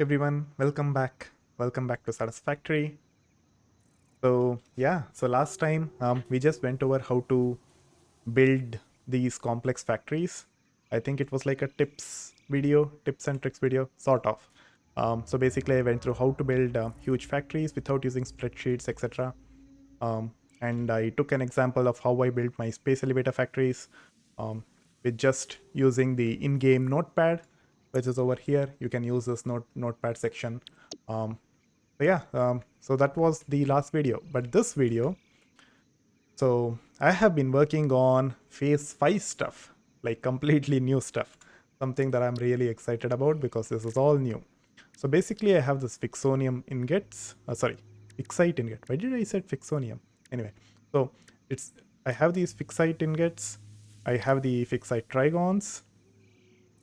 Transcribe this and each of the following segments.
everyone, welcome back. Welcome back to Satisfactory. So last time we just went over how to build these complex factories. I think it was like a tips and tricks video, sort of. So basically, I went through how to build huge factories without using spreadsheets, etc. Um, and I took an example of how I built my space elevator factories um, with just using the in-game notepad, which is over here. You can use this notepad section. Um, so that was the last video. But this video, so I have been working on phase 5 stuff, like completely new stuff, something that I'm really excited about because this is all new. So basically I have this Fixonium ingots, Ficsite ingot. Why did I said Fixonium? Anyway, so it's I have these Ficsite ingots, I have the Ficsite Trigons.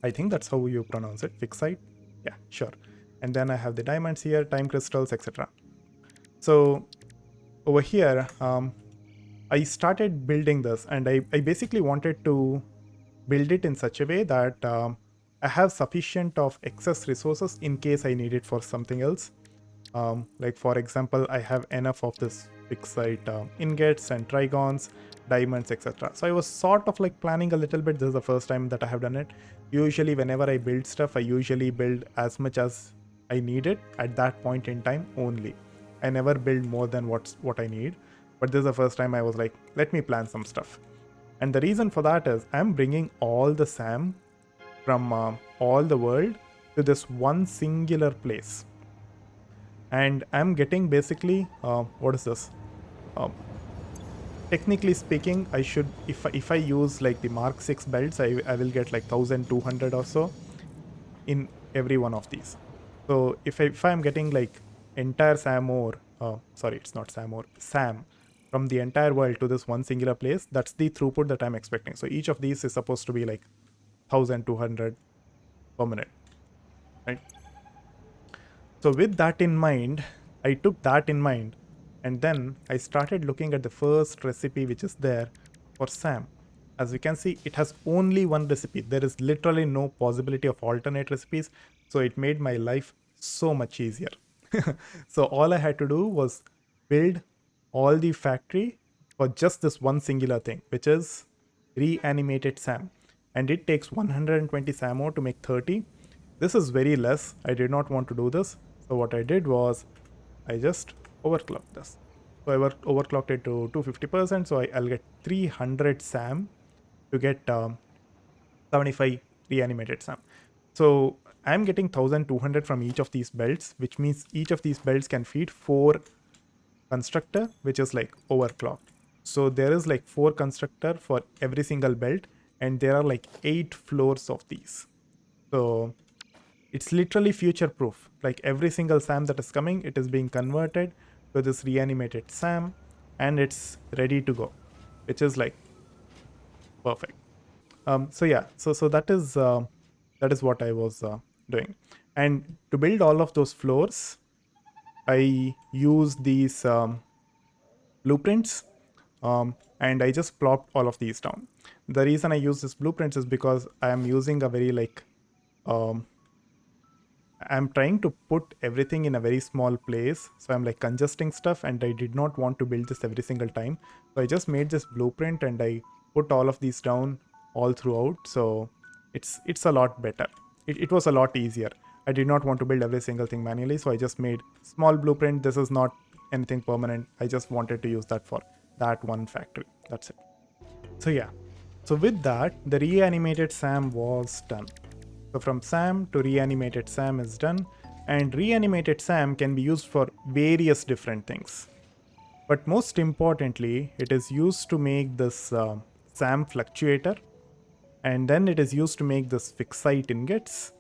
I think that's how you pronounce it, Ficsite. Yeah, sure. And then I have the diamonds here, time crystals, etc. So over here, I started building this, and I basically wanted to build it in such a way that I have sufficient of excess resources in case I need it for something else. Like for example, I have enough of this Ficsite ingots and trigons, diamonds, etc. So I was sort of like planning a little bit. This is the first time that I have done it. Usually whenever I build stuff, I usually build as much as I need it at that point in time only. I never build more than what I need. But this is the first time I was like, let me plan some stuff. And the reason for that is I'm bringing all the SAM from all the world to this one singular place. And I'm getting basically, what is this? Technically speaking, I should, if I use like the Mark 6 belts, I will get like 1200 or so in every one of these. So if I'm getting like entire SAM ore, it's not SAM ore, SAM from the entire world to this one singular place, that's the throughput that I'm expecting. So each of these is supposed to be like 1200 per minute, right? So with that in mind, I took that in mind, and then I started looking at the first recipe which is there for SAM. As you can see, it has only one recipe. There is literally no possibility of alternate recipes. So it made my life so much easier. So all I had to do was build all the factory for just this one singular thing, which is Reanimated SAM. And it takes 120 SAM ore to make 30. This is very less. I did not want to do this. So what I did was I just overclocked this. So I overclocked it to 250%. So I'll get 300 SAM to get 75 reanimated SAM. So I'm getting 1200 from each of these belts, which means each of these belts can feed 4 constructor, which is like overclocked. So there is like 4 constructor for every single belt, and there are like 8 floors of these. So it's literally future proof. Like every single SAM that is coming, it is being converted to this reanimated SAM, and it's ready to go, which is like perfect. So that is what I was doing. And to build all of those floors, I use these blueprints, and I just plopped all of these down. The reason I use these blueprints is because I am using a very like I'm trying to put everything in a very small place. So I'm like congesting stuff, and I did not want to build this every single time. So I just made this blueprint and I put all of these down all throughout. So it's a lot better. It was a lot easier. I did not want to build every single thing manually. So I just made small blueprint. This is not anything permanent. I just wanted to use that for that one factory. That's it. So yeah. So with that, the reanimated SAM was done. So from SAM to reanimated SAM is done, and reanimated SAM can be used for various different things. But most importantly, it is used to make this SAM fluctuator, and then it is used to make this Ficsite ingots.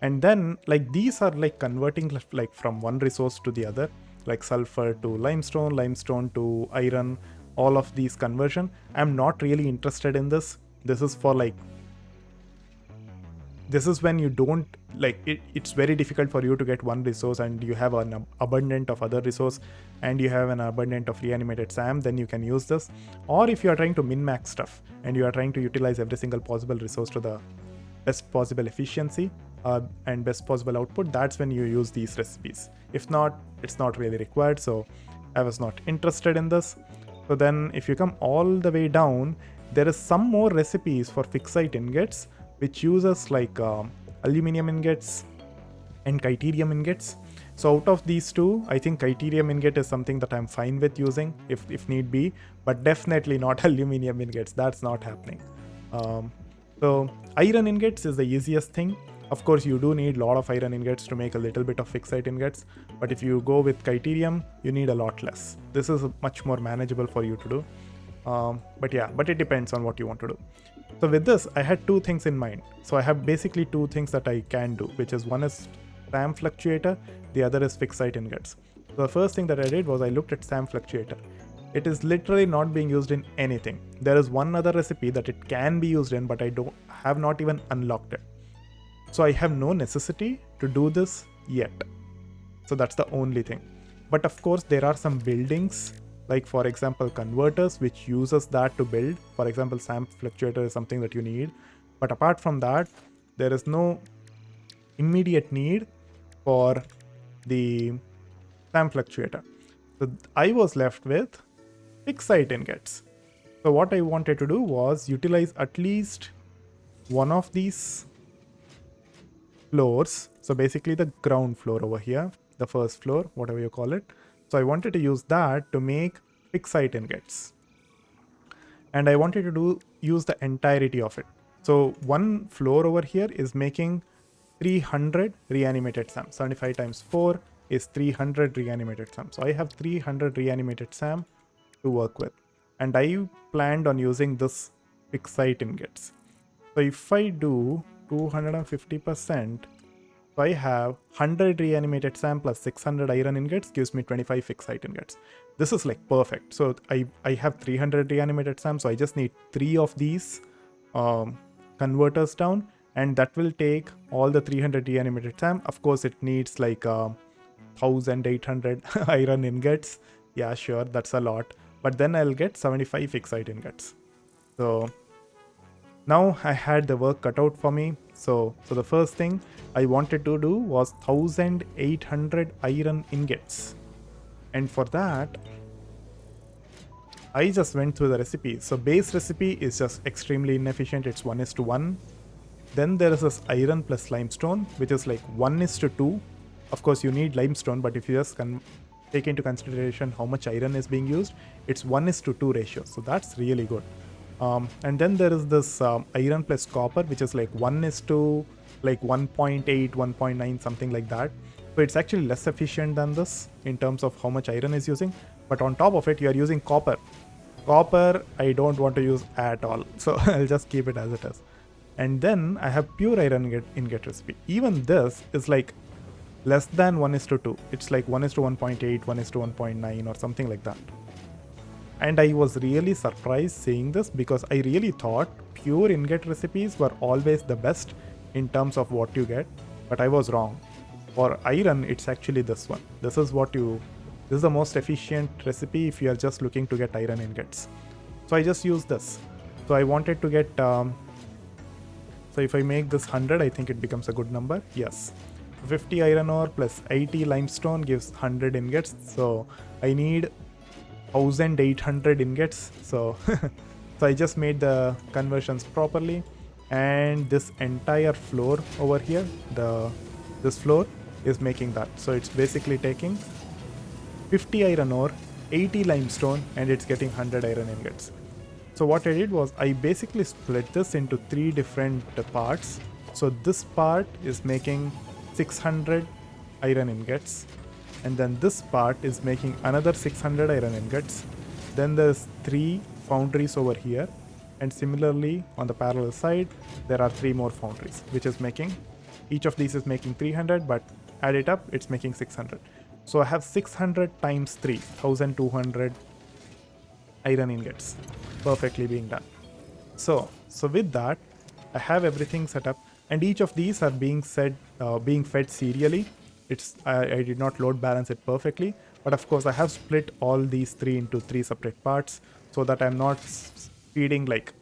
And then like these are like converting like from one resource to the other, like sulfur to limestone, limestone to iron, all of these conversion. I'm not really interested in this. This is for like, this is when you don't like it's very difficult for you to get one resource and you have an abundant of other resource and you have an abundant of reanimated SAM, then you can use this. Or if you are trying to min-max stuff and you are trying to utilize every single possible resource to the best possible efficiency, and best possible output, that's when you use these recipes. If not, it's not really required, so I was not interested in this. So then if you come all the way down, there is some more recipes for Ficsite ingots which uses like aluminum ingots and Kyterium ingots. So out of these two, I think Kyterium ingot is something that I'm fine with using if need be, but definitely not aluminum ingots. That's not happening. So iron ingots is the easiest thing. Of course, you do need a lot of iron ingots to make a little bit of Ficsite ingots, but if you go with Kyterium, you need a lot less. This is much more manageable for you to do. But it depends on what you want to do. So with this, I had two things in mind. So I have basically two things that I can do, which is one is SAM fluctuator, the other is Ficsite ingots. So the first thing that I did was I looked at SAM fluctuator. It is literally not being used in anything. There is one other recipe that it can be used in, but I have not even unlocked it. So I have no necessity to do this yet. So that's the only thing. But of course, there are some buildings, like for example, converters, which uses that to build. For example, SAM fluctuator is something that you need. But apart from that, there is no immediate need for the SAM fluctuator. So I was left with Ficsite ingots. So what I wanted to do was utilize at least one of these floors. So basically the ground floor over here, the first floor, whatever you call it. So I wanted to use that to make Ficsite ingots. And I wanted to use the entirety of it. So one floor over here is making 300 reanimated SAM. 75 times 4 is 300 reanimated SAM. So I have 300 reanimated SAM to work with. And I planned on using this Ficsite ingots. So if I do 250%, so I have 100 reanimated SAM plus 600 iron ingots gives me 25 Ficsite ingots. This is like perfect. So I have 300 reanimated SAM, so I just need 3 of these converters down, and that will take all the 300 reanimated SAM. Of course, it needs like 1800 iron ingots. Yeah, sure, that's a lot. But then I'll get 75 Ficsite ingots. So now I had the work cut out for me. So the first thing I wanted to do was 1800 iron ingots. And for that, I just went through the recipe. So base recipe is just extremely inefficient. It's 1:1. Then there is this iron plus limestone, which is like 1:2. Of course, you need limestone, but if you just take into consideration how much iron is being used, it's 1:2 ratio. So that's really good. And then there is this iron plus copper, which is like 1:1.8, 1.9, something like that. So it's actually less efficient than this in terms of how much iron is using. But on top of it, you are using copper. Copper, I don't want to use at all. So I'll just keep it as it is. And then I have pure iron ingot recipe. Even this is like less than 1:2. It's like 1:1.8, 1:1.9 or something like that. And I was really surprised seeing this because I really thought pure ingot recipes were always the best in terms of what you get, but I was wrong. For iron, it's actually this one. This is the most efficient recipe if you are just looking to get iron ingots. So I just used this. So I wanted to get, so if I make this 100, I think it becomes a good number. Yes. 50 iron ore plus 80 limestone gives 100 ingots. So I need 1800 ingots. So I just made the conversions properly, and this entire floor over here, this floor is making that. So it's basically taking 50 iron ore, 80 limestone, and it's getting 100 iron ingots. So what I did was I basically split this into 3 different parts. So this part is making 600 iron ingots, and then this part is making another 600 iron ingots. Then there's 3 foundries over here, and similarly on the parallel side there are 3 more foundries, which is making, each of these is making 300, but add it up, it's making 600. So I have 600 times 3, 1200 iron ingots perfectly being done. So with that, I have everything set up, and each of these are being fed serially. I did not load balance it perfectly, but of course I have split all these 3 into 3 separate parts so that I'm not feeding like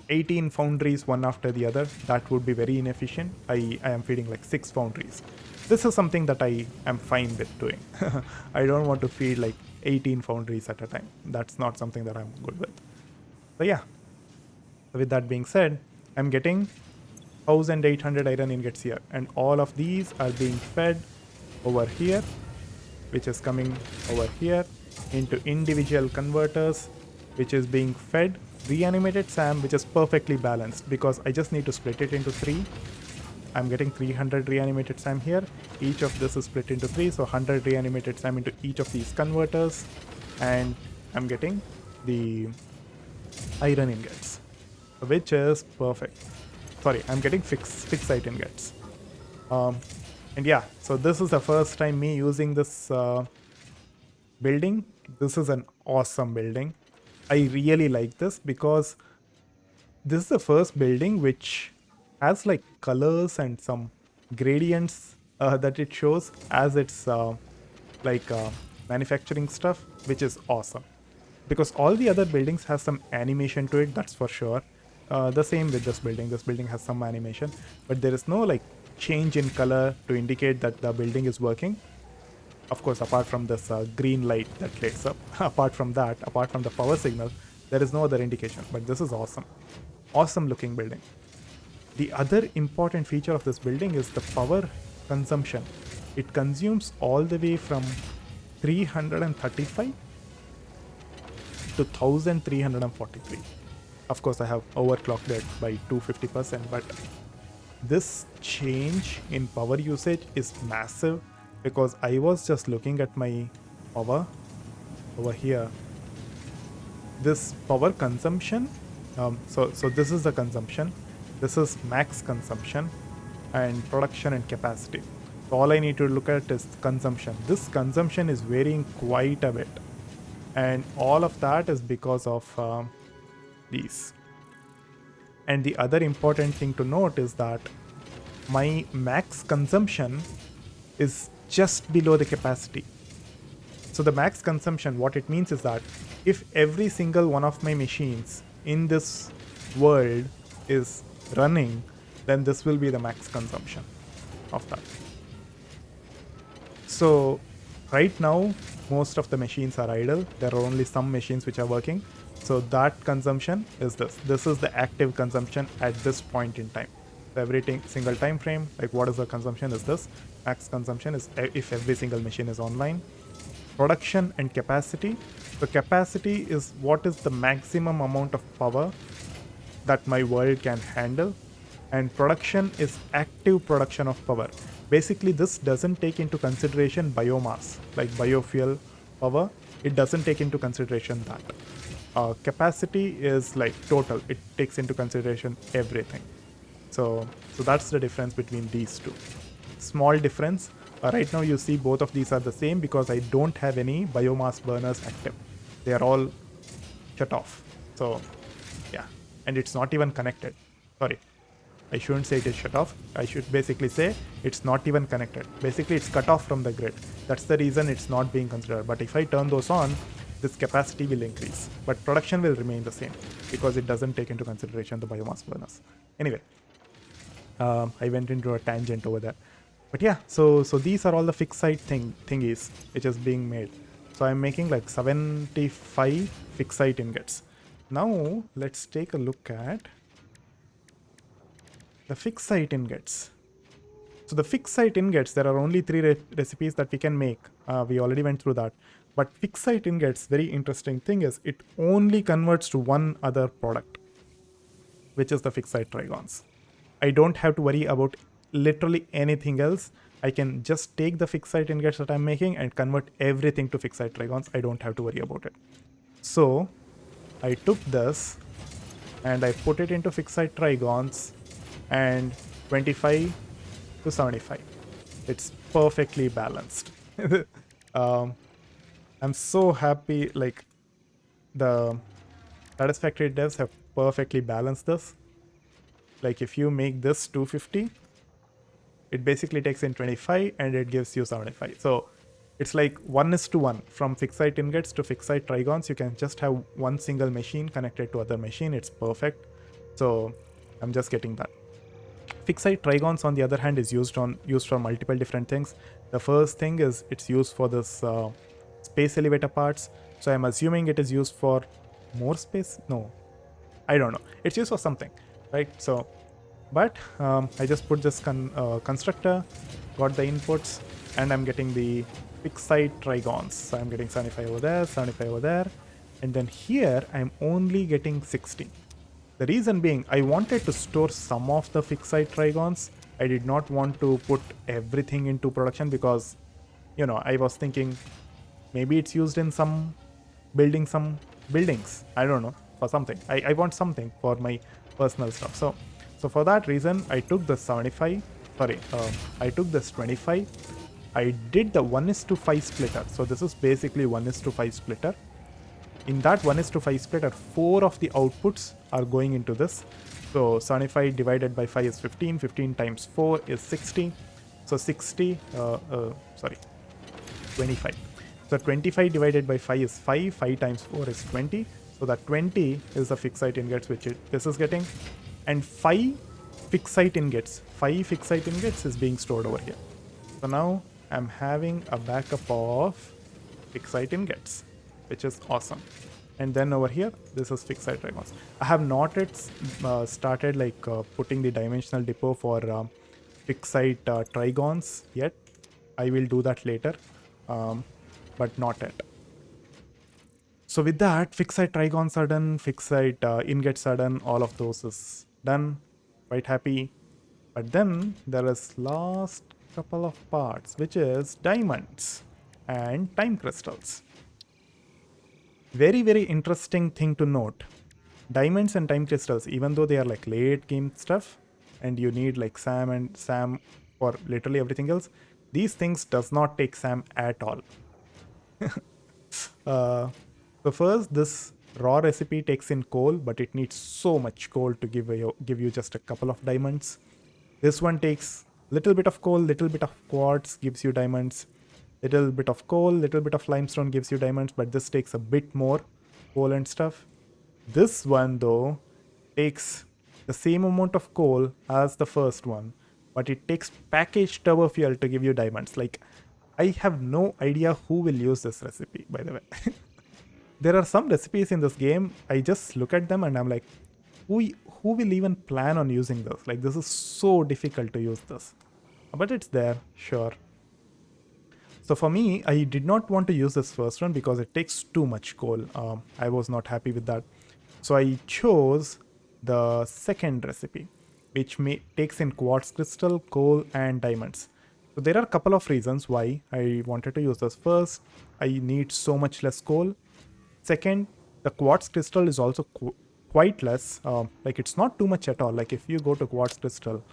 18 foundries one after the other. That would be very inefficient. I am feeding like 6 foundries. This is something that I am fine with doing. I don't want to feed like 18 foundries at a time. That's not something that I'm good with. So yeah, with that being said, I'm getting 1800 iron ingots here, and all of these are being fed over here, which is coming over here into individual converters, which is being fed reanimated SAM, which is perfectly balanced because I just need to split it into 3. I'm getting 300 reanimated SAM here. Each of this is split into 3, so 100 reanimated SAM into each of these converters, and I'm getting the iron ingots, which is perfect. Sorry, I'm getting Ficsite ingots. And yeah, so this is the first time me using this building. This is an awesome building. I really like this because this is the first building which has like colors and some gradients that it shows as its like manufacturing stuff, which is awesome. Because all the other buildings has some animation to it, that's for sure. The same with this building. This building has some animation, but there is no like change in color to indicate that the building is working. Of course, apart from this green light that lights up. Apart from that, apart from the power signal, there is no other indication. But this is awesome. Awesome looking building. The other important feature of this building is the power consumption. It consumes all the way from 335 to 1343. Of course, I have overclocked it by 250%, but this change in power usage is massive because I was just looking at my power over here. This power consumption, so this is the consumption, this is max consumption and production and capacity. So all I need to look at is consumption. This consumption is varying quite a bit, and all of that is because of these. And the other important thing to note is that my max consumption is just below the capacity. So the max consumption, what it means is that if every single one of my machines in this world is running, then this will be the max consumption of that. So right now, most of the machines are idle. There are only some machines which are working. So that consumption is this. This is the active consumption at this point in time. So every single time frame, like what is the consumption is this. Max consumption is if every single machine is online. Production and capacity. So capacity is what is the maximum amount of power that my world can handle. And production is active production of power. Basically, this doesn't take into consideration biomass, like biofuel power. It doesn't take into consideration that. Capacity is like total. It takes into consideration everything. So that's the difference between these two. Small difference. Right now you see both of these are the same because I don't have any biomass burners active. They are all shut off. So yeah, and it's not even connected. Sorry, I shouldn't say it is shut off. I should basically say it's not even connected. Basically it's cut off from the grid. That's the reason it's not being considered. But if I turn those on, this capacity will increase, but production will remain the same because it doesn't take into consideration the biomass burners. Anyway, I went into a tangent over there. But yeah, so these are all the Ficsite thingies which is being made. So I'm making like 75 Ficsite ingots. Now let's take a look at the Ficsite ingots. So the Ficsite ingots, there are only 3 recipes that we can make. We already went through that. But Ficsite ingots, very interesting thing is it only converts to one other product, which is the Ficsite Trigons. I don't have to worry about literally anything else. I can just take the Ficsite ingots that I'm making and convert everything to Ficsite Trigons. I don't have to worry about it. So I took this and I put it into Ficsite Trigons and 25 to 75. It's perfectly balanced. I'm so happy, like the Satisfactory devs have perfectly balanced this. Like if you make this 250, it basically takes in 25 and it gives you 75. So it's like 1:1 from Ficsite ingots to Ficsite Trigons. You can just have one single machine connected to other machine. It's perfect. So I'm just getting that. Ficsite Trigons, on the other hand, is used for multiple different things. The first thing is it's used for this space elevator parts. So I'm assuming it is used for more space. No, I don't know. It's used for something, right? So, but I just put this constructor, got the inputs, and I'm getting the Ficsite Trigons. So I'm getting 75 over there, 75 over there, and then here I'm only getting 60. The reason being, I wanted to store some of the Ficsite Trigons. I did not want to put everything into production because, I was thinking maybe it's used in some buildings. I don't know, for something. I want something for my personal stuff. So for that reason, I took the 75. Sorry, I took this 25. I did the 1:5 splitter. So this is basically 1:5 splitter. In that 1:5 splitter, 4 of the outputs are going into this. So 75 divided by 5 is 15. 15 times 4 is 60. So 25. So 25 divided by 5 is 5. 5 times 4 is 20. So that 20 is the Ficsite ingots which this is getting. And 5 Ficsite ingots. 5 Ficsite ingots is being stored over here. So now I'm having a backup of Ficsite ingots, which is awesome. And then over here, this is Ficsite Trigons. I have not yet started putting the dimensional depot for Ficsite Trigons yet. I will do that later, but not yet. So with that, Ficsite Trigons are done, Ficsite ingots are done, all of those is done. Quite happy. But then there is last couple of parts, which is diamonds and time crystals. Very, very interesting thing to note. Diamonds and time crystals, even though they are like late game stuff and you need like SAM for literally everything else, these things does not take SAM at all. So first, this raw recipe takes in coal, but it needs so much coal to give you just a couple of diamonds. This one takes little bit of coal, little bit of quartz, gives you diamonds. Little bit of coal, little bit of limestone gives you diamonds, but this takes a bit more coal and stuff. This one though takes the same amount of coal as the first one, but it takes packaged turbo fuel to give you diamonds. Like, I have no idea who will use this recipe, by the way. There are some recipes in this game, I just look at them and I'm like, who will even plan on using this? Like, this is so difficult to use this. But it's there, sure. So for me, I did not want to use this first one because it takes too much coal. I was not happy with that. So I chose the second recipe, which takes in quartz crystal, coal, and diamonds. So there are a couple of reasons why I wanted to use this. First, I need so much less coal. Second, the quartz crystal is also quite less. Like, it's not too much at all. Like, if you go to quartz crystal,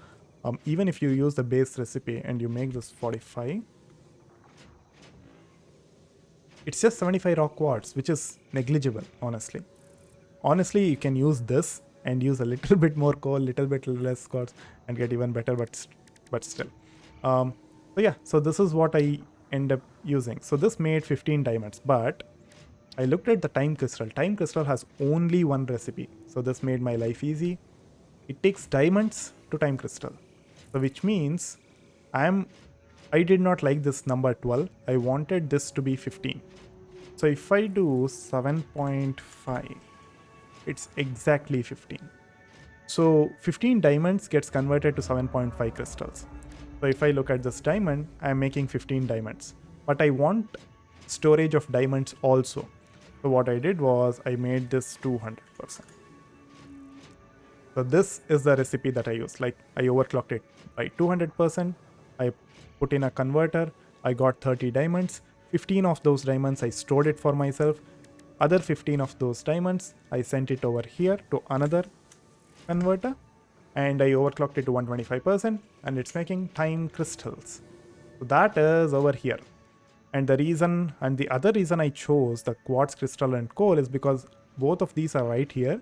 even if you use the base recipe and you make this 45, it's just 75 raw quartz, which is negligible, honestly. Honestly, you can use this and use a little bit more coal, little bit less quartz, and get even better, but still. So yeah, so this is what I end up using. So this made 15 diamonds, but I looked at the time crystal. Time crystal has only one recipe, so this made my life easy. It takes diamonds to time crystal, so which means I did not like this number 12. I wanted this to be 15. So if I do 7.5, it's exactly 15. So 15 diamonds gets converted to 7.5 crystals. So if I look at this diamond, I'm making 15 diamonds. But I want storage of diamonds also. So what I did was I made this 200%. So this is the recipe that I used. Like, I overclocked it by 200%. I put in a converter. I got 30 diamonds. 15 of those diamonds I stored it for myself. Other 15 of those diamonds I sent it over here to another converter, and I overclocked it to 125%, and it's making time crystals. So that is over here. And the other reason I chose the quartz crystal and coal is because both of these are right here,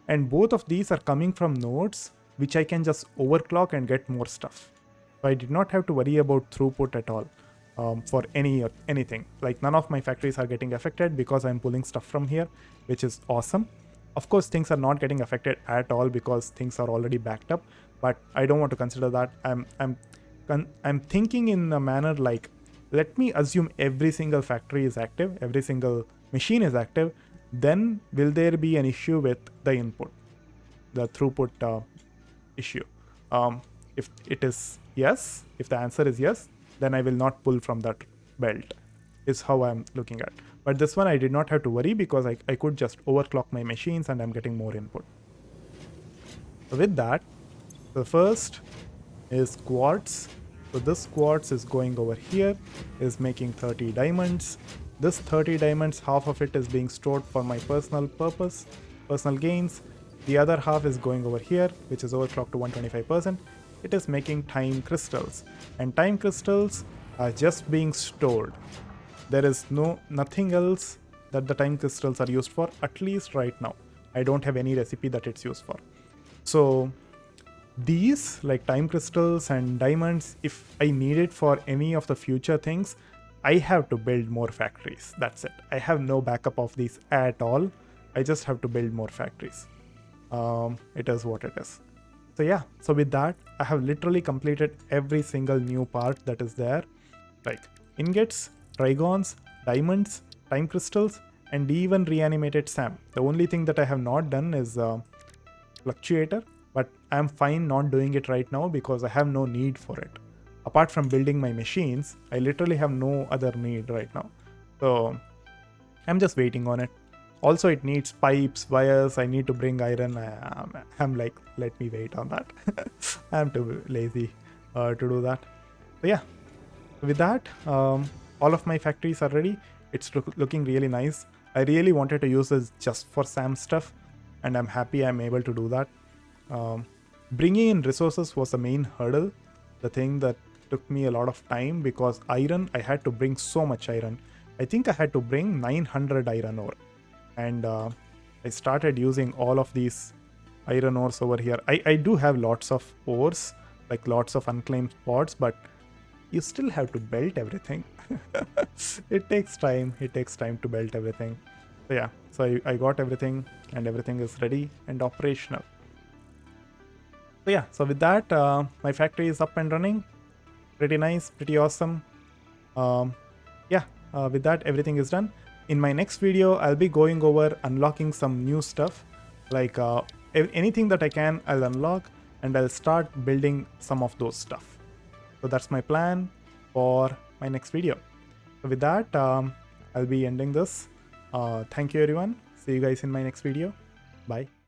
and both of these are coming from nodes which I can just overclock and get more stuff. So I did not have to worry about throughput at all for anything. Like, none of my factories are getting affected because I'm pulling stuff from here, which is awesome. Of course, things are not getting affected at all because things are already backed up, but I don't want to consider that. I'm thinking in a manner like, let me assume every single factory is active, every single machine is active, then will there be an issue with the input, the throughput issue? If it is yes, if the answer is yes, then I will not pull from that belt, is how I'm looking at. But this one I did not have to worry because I could just overclock my machines and I'm getting more input. So with that, the first is quartz. So this quartz is going over here, is making 30 diamonds. This 30 diamonds, half of it is being stored for my personal purpose, personal gains. The other half is going over here, which is overclocked to 125%. It is making time crystals, and time crystals are just being stored. There is nothing else that the time crystals are used for, at least right now. I don't have any recipe that it's used for. So these, like time crystals and diamonds, if I need it for any of the future things, I have to build more factories. That's it. I have no backup of these at all. I just have to build more factories. It is what it is. So yeah, so with that, I have literally completed every single new part that is there, like ingots, trigons, diamonds, time crystals, and even reanimated SAM. The only thing that I have not done is fluctuator, but I'm fine not doing it right now because I have no need for it. Apart from building my machines, I literally have no other need right now. So I'm just waiting on it. Also, it needs pipes, wires. I need to bring iron. I'm like, let me wait on that. I'm too lazy to do that. So yeah, with that, all of my factories are ready. It's looking really nice. I really wanted to use this just for SAM stuff, and I'm happy I'm able to do that. Bringing in resources was the main hurdle, the thing that took me a lot of time, because iron, I had to bring so much iron. I think I had to bring 900 iron ore, and I started using all of these iron ores over here. I do have lots of ores, like lots of unclaimed spots, but you still have to belt everything. It takes time to belt everything. So yeah, so I got everything, and everything is ready and operational. So yeah, so with that, my factory is up and running. Pretty nice, pretty awesome. Yeah, with that, everything is done. In my next video, I'll be going over unlocking some new stuff, like anything that I can, I'll unlock, and I'll start building some of those stuff. So that's my plan for my next video. So with that, I'll be ending this. Thank you everyone. See you guys in my next video. Bye.